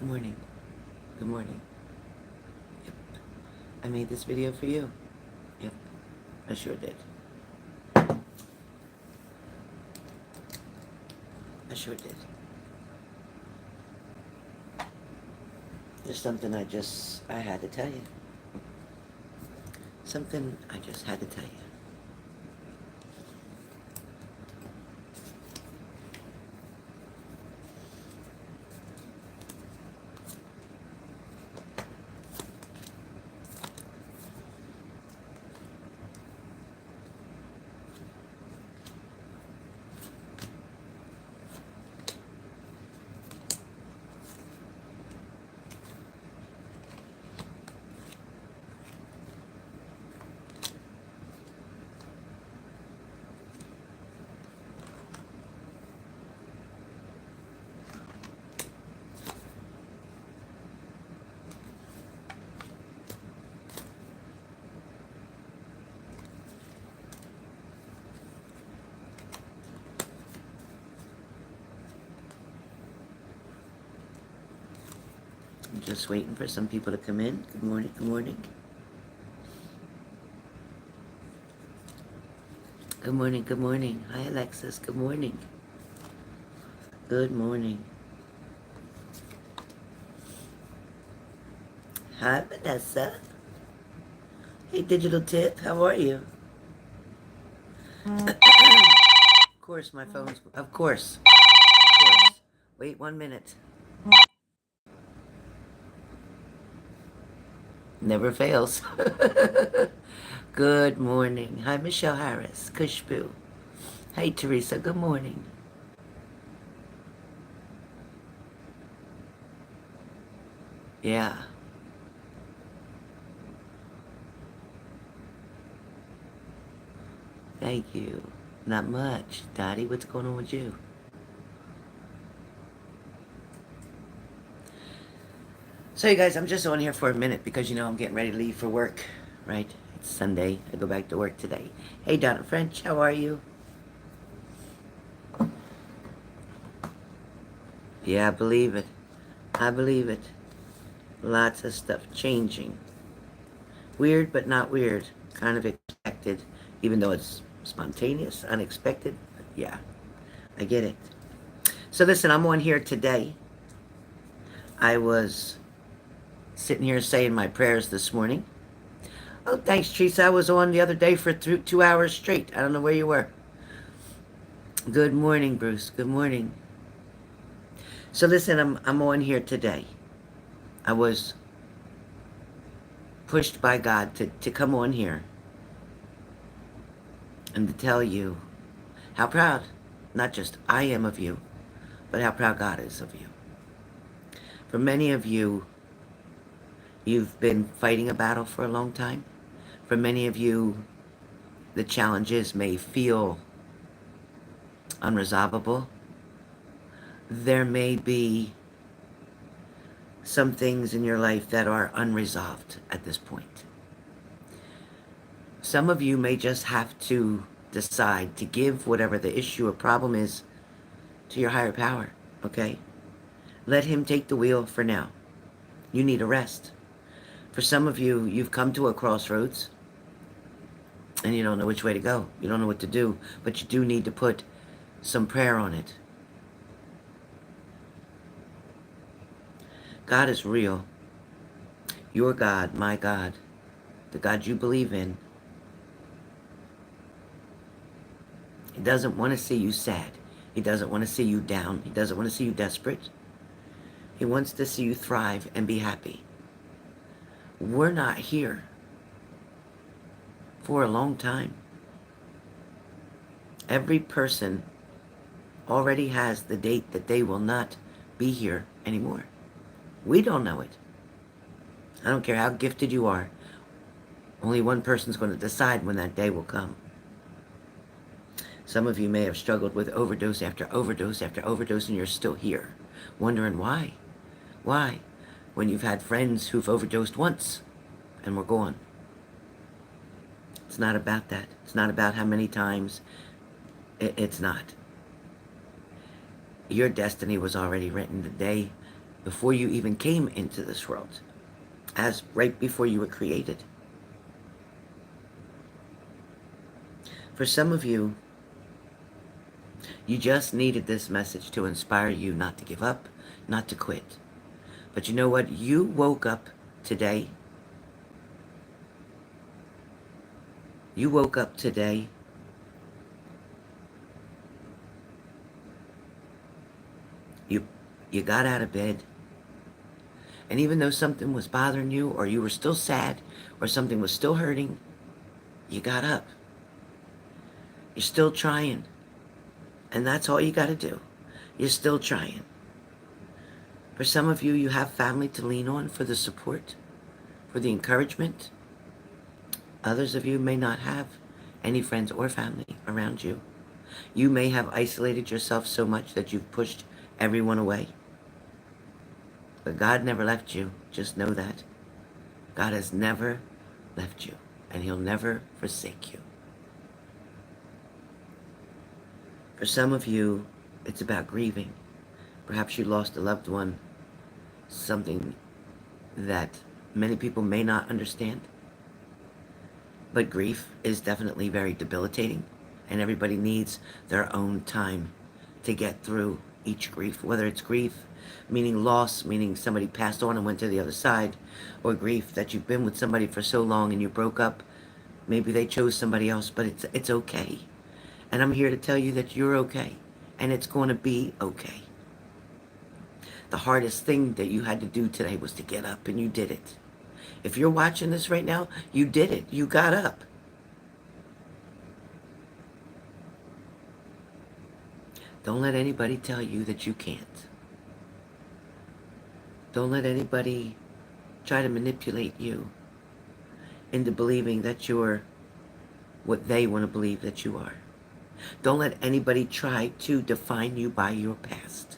Good morning. Good morning. Yep. I made this video for you. Yep. I sure did. I sure did. There's something I had to tell you. Something I just had to tell you. I'm just waiting for some people to come in. Good morning. Good morning. Good morning. Good morning. Hi, Alexis. Good morning. Good morning. Hi, Vanessa. Hey, Digital Tip. How are you? Of course, my phone's... Of course. Of course. Wait 1 minute. Never fails. Good morning. Hi, Michelle Harris. Kushbu. Hey, Teresa. Good morning. Yeah. Thank you. Not much. Dottie, what's going on with you? So, you guys, I'm just on here for a minute because, I'm getting ready to leave for work, right? It's Sunday. I go back to work today. Hey, Donna French, how are you? Yeah, I believe it. I believe it. Lots of stuff changing. Weird, but not weird. Kind of expected, even though it's spontaneous, unexpected. But yeah, I get it. So listen, I'm on here today. I was sitting here saying my prayers this morning. Oh, thanks, Teresa. I was on the other day for 2 hours straight. I don't know where you were. Good morning, Bruce. Good morning. So listen, I'm on here today. I was pushed by God to come on here and to tell you how proud, not just I am of you, but how proud God is of you. For many of you, you've been fighting a battle for a long time. For many of you, the challenges may feel unresolvable. There may be some things in your life that are unresolved at this point. Some of you may just have to decide to give whatever the issue or problem is to your higher power, okay? Let him take the wheel for now. You need a rest. For some of you, you've come to a crossroads and you don't know which way to go. You don't know what to do, but you do need to put some prayer on it. God is real. Your God, my God, the God you believe in, he doesn't want to see you sad. He doesn't want to see you down. He doesn't want to see you desperate. He wants to see you thrive and be happy. We're not here for a long time. Every person already has the date that they will not be here anymore. We don't know it. I don't care how gifted you are. Only one person's going to decide when that day will come. Some of you may have struggled with overdose after overdose after overdose, and you're still here, wondering why. Why? When you've had friends who've overdosed once and were gone. It's not about that. It's not about how many times. It's not. Your destiny was already written the day before you even came into this world, as right before you were created. For some of you, you just needed this message to inspire you not to give up, not to quit. But you know what? You woke up today. You woke up today you got out of bed, and even though something was bothering you, or you were still sad, or something was still hurting, you got up. You're still trying. And that's all you got to do. You're still trying. For some of you, you have family to lean on for the support, for the encouragement. Others of you may not have any friends or family around you. You may have isolated yourself so much that you've pushed everyone away. But God never left you. Just know that. God has never left you, and He'll never forsake you. For some of you, it's about grieving. Perhaps you lost a loved one, something that many people may not understand. But grief is definitely very debilitating, and everybody needs their own time to get through each grief, whether it's grief meaning loss, meaning somebody passed on and went to the other side, or grief that you've been with somebody for so long and you broke up. Maybe they chose somebody else, but it's okay. And I'm here to tell you that you're okay, and it's going to be okay. The hardest thing that you had to do today was to get up, and you did it. If you're watching this right now, you did it. You got up. Don't let anybody tell you that you can't. Don't let anybody try to manipulate you into believing that you're what they want to believe that you are. Don't let anybody try to define you by your past.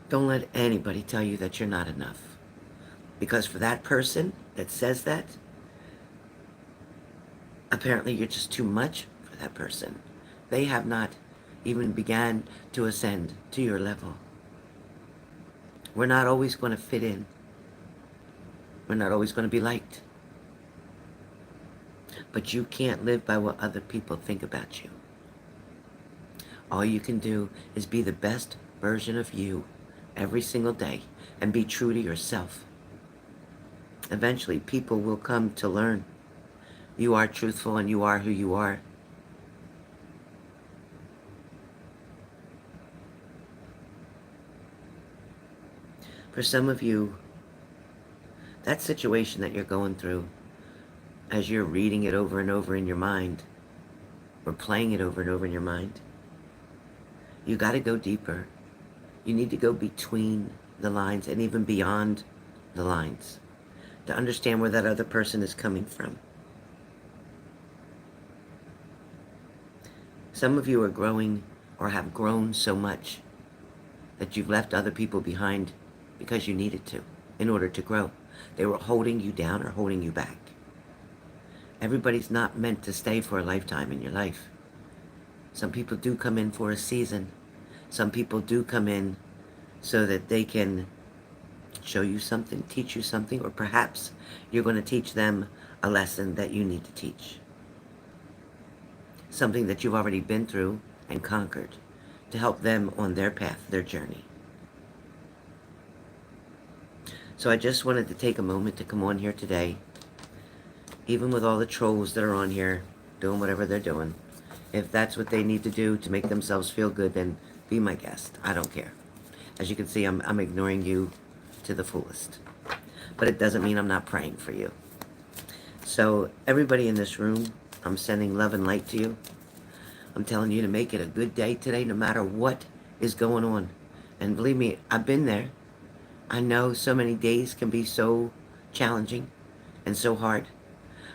Don't let anybody tell you that you're not enough. Because for that person that says that, apparently you're just too much for that person. They have not even began to ascend to your level. We're not always going to fit in. We're not always going to be liked. But you can't live by what other people think about you. All you can do is be the best version of you every single day and be true to yourself. Eventually, people will come to learn you are truthful and you are who you are. For some of you, that situation that you're going through, as you're reading it over and over in your mind, or playing it over and over in your mind, you got to go deeper. You need to go between the lines and even beyond the lines to understand where that other person is coming from. Some of you are growing or have grown so much that you've left other people behind because you needed to in order to grow. They were holding you down or holding you back. Everybody's not meant to stay for a lifetime in your life. Some people do come in for a season. Some people do come in so that they can show you something, teach you something, or perhaps you're going to teach them a lesson that you need to teach. Something that you've already been through and conquered to help them on their path, their journey. So I just wanted to take a moment to come on here today, even with all the trolls that are on here doing whatever they're doing. If that's what they need to do to make themselves feel good, then be my guest. I don't care. As you can see, I'm ignoring you to the fullest. But it doesn't mean I'm not praying for you. So everybody in this room, I'm sending love and light to you. I'm telling you to make it a good day today, no matter what is going on. And believe me, I've been there. I know so many days can be so challenging and so hard.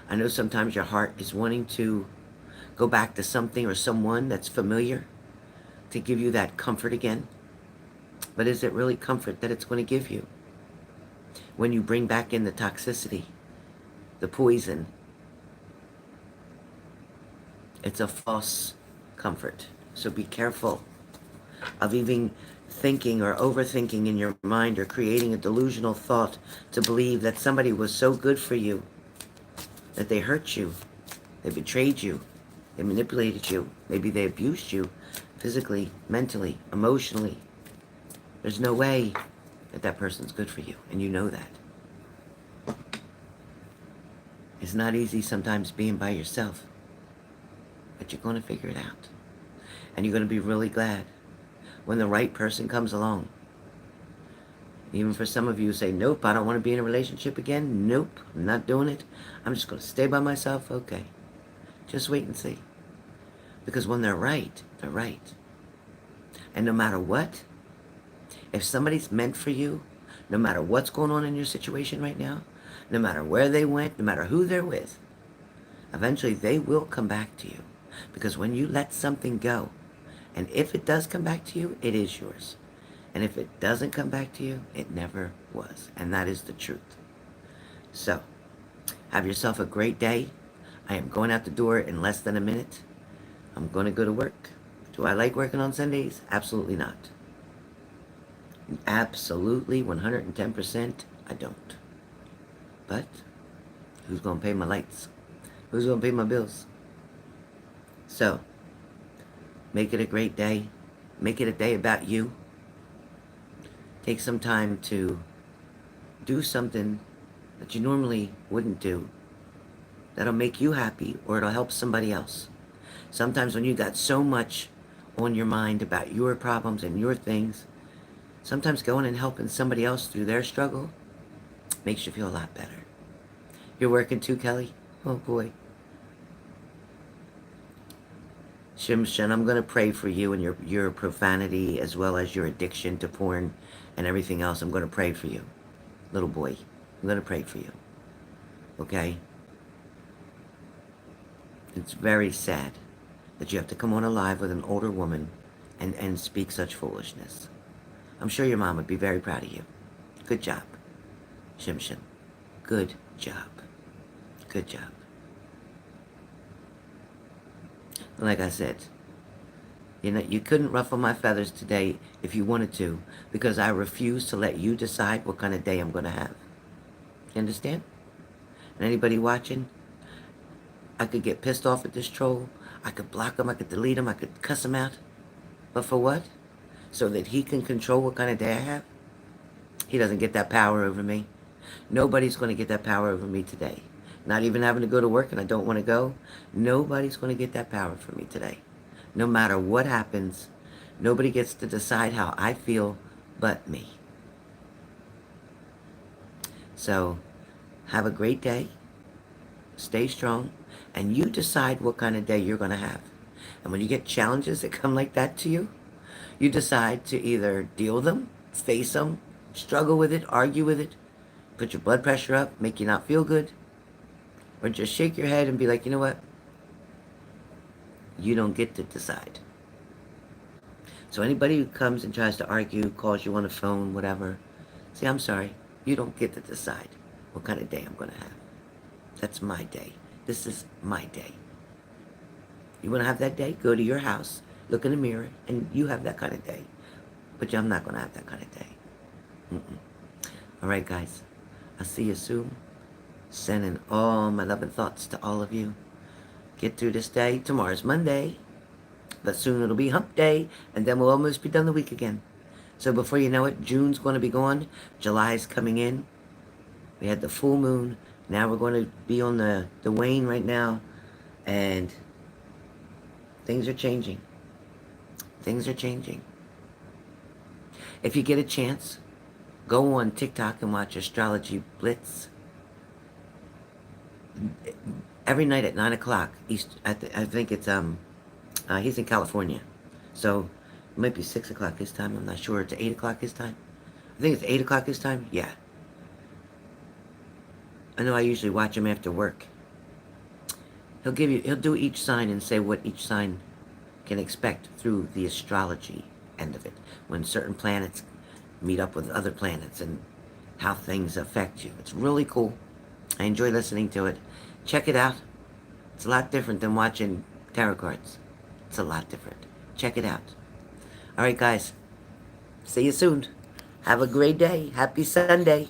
I know sometimes your heart is wanting to go back to something or someone that's familiar to give you that comfort again. But is it really comfort that it's going to give you when you bring back in the toxicity, the poison? It's a false comfort. So be careful. of even thinking or overthinking in your mind or creating a delusional thought to believe that somebody was so good for you that they hurt you, they betrayed you, they manipulated you, maybe they abused you physically, mentally, emotionally. There's no way that that person's good for you, and you know that. It's not easy sometimes being by yourself, but you're going to figure it out. And you're going to be really glad when the right person comes along. Even for some of you who say, nope, I don't want to be in a relationship again. Nope, I'm not doing it. I'm just going to stay by myself. Okay. Just wait and see. Because when they're right, they're right. And no matter what, if somebody's meant for you, no matter what's going on in your situation right now, no matter where they went, no matter who they're with, eventually they will come back to you. Because when you let something go, and if it does come back to you, it is yours. And if it doesn't come back to you, it never was. And that is the truth. So, have yourself a great day. I am going out the door in less than a minute. I'm going to go to work. Do I like working on Sundays? Absolutely not. Absolutely, 110%, I don't. But, who's going to pay my lights? Who's going to pay my bills? So, make it a great day. Make it a day about you. Take some time to do something that you normally wouldn't do. That'll make you happy, or it'll help somebody else. Sometimes when you got so much on your mind about your problems and your things, sometimes going and helping somebody else through their struggle makes you feel a lot better. You're working too, Kelly? Oh boy. Shimshin, I'm going to pray for you and your profanity as well as your addiction to porn and everything else. I'm going to pray for you, little boy. I'm going to pray for you. Okay? It's very sad that you have to come on alive with an older woman and speak such foolishness. I'm sure your mom would be very proud of you. Good job, Shimshin. Good job. Good job. Like I said, you know, you couldn't ruffle my feathers today if you wanted to, because I refuse to let you decide what kind of day I'm going to have. You understand? And anybody watching, I could get pissed off at this troll. I could block him. I could delete him. I could cuss him out. But for what? So that he can control what kind of day I have? He doesn't get that power over me. Nobody's going to get that power over me today. Not even having to go to work and I don't want to go. Nobody's going to get that power from me today. No matter what happens, nobody gets to decide how I feel but me. So, have a great day. Stay strong. And you decide what kind of day you're going to have. And when you get challenges that come like that to you, you decide to either deal with them, face them, struggle with it, argue with it, put your blood pressure up, make you not feel good, or just shake your head and be like, you know what? You don't get to decide. So anybody who comes and tries to argue, calls you on the phone, whatever, say, I'm sorry, you don't get to decide what kind of day I'm going to have. That's my day. This is my day. You want to have that day? Go to your house, look in the mirror, and you have that kind of day. But I'm not going to have that kind of day. All right, guys. I'll see you soon. Sending all my love and thoughts to all of you. Get through this day. Tomorrow's Monday. But soon it'll be hump day. And then we'll almost be done the week again. So before you know it, June's going to be gone. July's coming in. We had the full moon. Now we're going to be on the wane right now. And things are changing. Things are changing. If you get a chance, go on TikTok and watch Astrology Blitz. Every night at 9 o'clock East. I think it's he's in California, so it might be 6 o'clock his time. I'm not sure. It's 8 o'clock his time. I think it's 8 o'clock his time. Yeah. I know I usually watch him after work. He'll do each sign and say what each sign can expect through the astrology end of it, when certain planets meet up with other planets and how things affect you. It's really cool. I enjoy listening to it. Check it out. It's a lot different than watching tarot cards. It's a lot different. Check it out. All right, guys. See you soon. Have a great day. Happy Sunday.